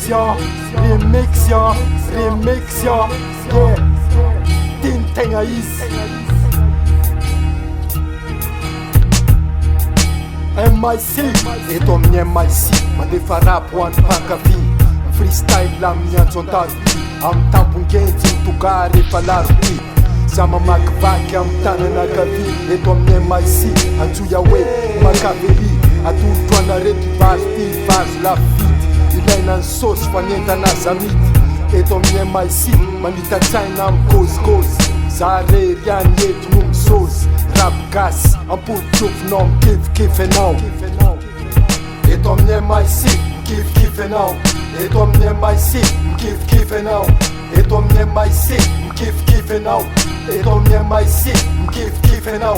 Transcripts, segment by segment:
remix ya, yeah. Tintegna izy MIC, eto amin'ny MIC mandefa rap ho an'ny mpankavy freestyle amin'ny antson-tariby amin'ny tampon-genjy mitoga rehefa laroby za mamakivaky amin'ny tanana ankavy eto amin'ny MIC antsoya hoe makavely atolotro anarety vazo ty vazo lafidy ilaina ny sosy fanentana zamity eto amin'ny MIC manitatsaina amin'ny gôzigôzy za rery any eto no misozy rap gasy ampolotsofinao mikivokivy anao eto amin'ny MIC mikivokivy anao eto amin'ny MIC mikivokivy anao eto amin'ny MIC mikivokivy anao eto amin'ny MIC mikivokivy anao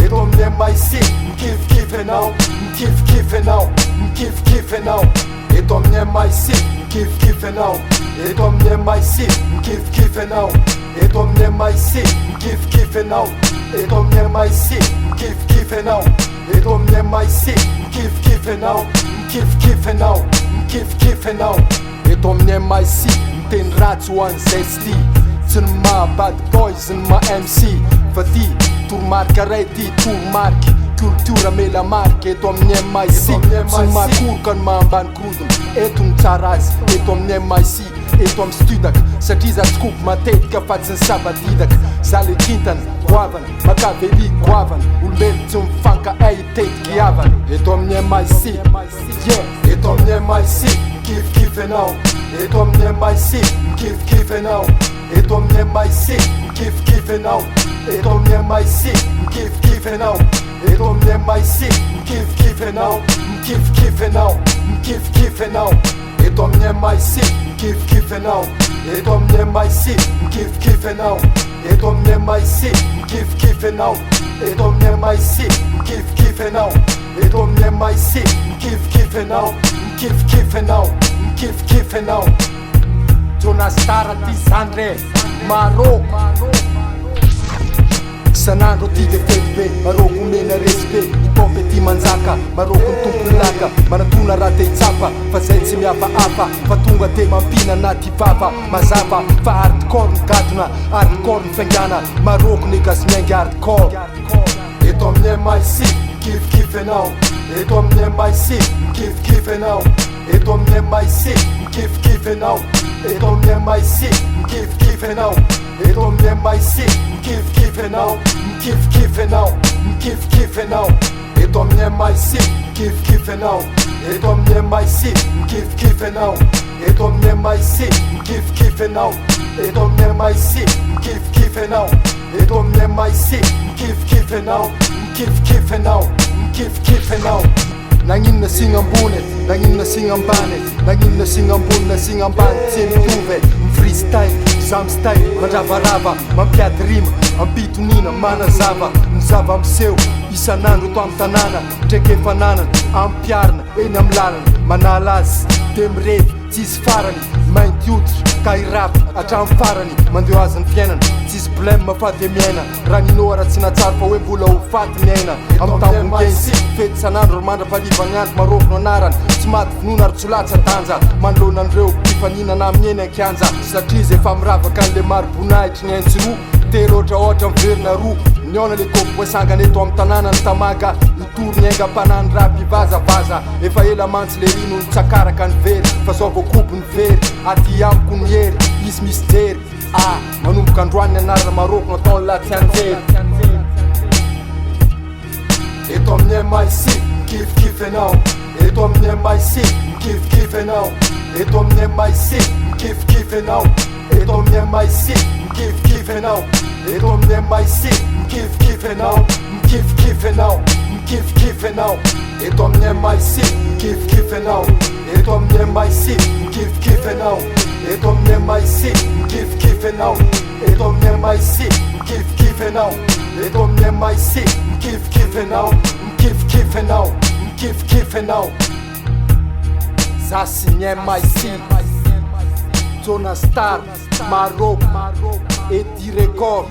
eto amin'ny MIC mikivokivy anao mikivokivy anao mikivokivy anao eto amin'ny MIC mikivokivy anao eto amin'ny MIC mikivokivy anao eto amin'ny MIC mikivokivy anao eto amin'ny MIC mikivokivy anao eto amin'ny MIC mikivokivy anao mikivokivy anao mikivokivy anao eto amin'ny MIC miteny ratsy ho an'izay sy ty tsy ny maha bad boys ny maha MC fa ty toromarika ray ty toromarika culture mela marika eto amin'ny MIC sy ny mahakoroka ny mahambany korodona eto ny tsara azy eto amin'ny MIC eto amin'ny studaka satria za tsikopy matetika fa tsy ny sabadidaka za le kintana goavana makavely goavana olombelo tsy mifanka ay tetiky havana eto amin'ny MIC yeah eto amin'ny MIC mikivokivy anao eto amin'ny MIC mikivokivy anao eto amin'ny MIC mikivokivy anao eto amin'ny MIC mikivokivy anao eto amin'ny MIC mikivokivy anao mikivokivy anao mikivokivy anao eto amin'ny MIC mikivokivy anao eto amin'ny MIC mikivokivy anao eto amin'ny MIC mikivokivy anao eto amin'ny MIC mikivokivy anao eto amin'ny MIC mikivokivy anao mikivokivy anao mikivokivy anao JONASTARR ty zany re Maroko sanandro ty de fety be Maroko mena respect hip-hop ty manjaka Maroko ny tompony laka manatona raha te hitsapa fa zay tsy mihafahafa fa tonga te mampina anaty vava mazava fa hardcore ny gadona hardcore ny faingana Maroko ny gasy miaingy hardcore eto amin'ny MIC mikivokivy anao eto amin'ny MIC mikivokivy anao eto amin'ny MIC mikivokivy anao eto amin'ny MIC mikivokivy anao eto amin'ny MIC mikivokivy anao mikivokivy anao mikivokivy anao eto amin'ny MIC mikivokivy anao eto amin'ny MIC mikivokivy anao eto amin'ny MIC mikivokivy anao eto amin'ny MIC mikivokivy anao eto amin'ny MIC mikivokivy anao mikivokivy anao mikivokivy anao naninona signa ambony naninona signa ambany naninona signa ambony na signa ambany tsy mitovy freestyle zam style mandravarava mampiady rima ampitonina manazava mizava miseho isanandro to amin'ny tanàna ndraiky efananana ampiarina eny amin'ny lalana manala azy de mirevy tsisy farany mainty hoditra ka irapy hatramin'ny farany mandeho azy ny fiainana tsisy blème fa de miaina raha ninora tsy natsara fa hoe mbola ho faty miaina amin'ny tampon-genjy fety sanandro ro mandra-palivany andro Maroko no anarany tsy maty vonona ary tsolatsy danja manoloana an'ireo mpifaninana amin'ny eny ankianja satria zay efa miravaka an'le maro-boninahitry ny aintsy roa telo ohatraohatra miverina roa niona le kopy voasangana eto amin'ny tanàna ny tamaga nitory ny aingam-panany rapy vazavaza efa ela mantsy le rino ny tsakaraka ny very fa zao vao kopy ny very aty amiko ny hery izy misy jery manomboka androany ny anarana Maroko nataony latsy anjery eto amin'ny MIC mikivokivy anao eto amin'ny MIC mikivokivy anao eto amin'ny MIC mikivokivy anao eto amin'ny MIC mikivokivy anao eto amin'ny MIC mikivokivy anao mikivokivy anao mikivokivy anao eto amin'ny MIC mikivokivy anao eto amin'ny MIC mikivokivy anao eto amin'ny MIC mikivokivy anao eto amin'ny MIC mikivokivy anao eto amin'ny MIC mikivokivy anao mikivokivy anao mikivokivy anao za sy ny MIC JONASTARR Maroko Edy record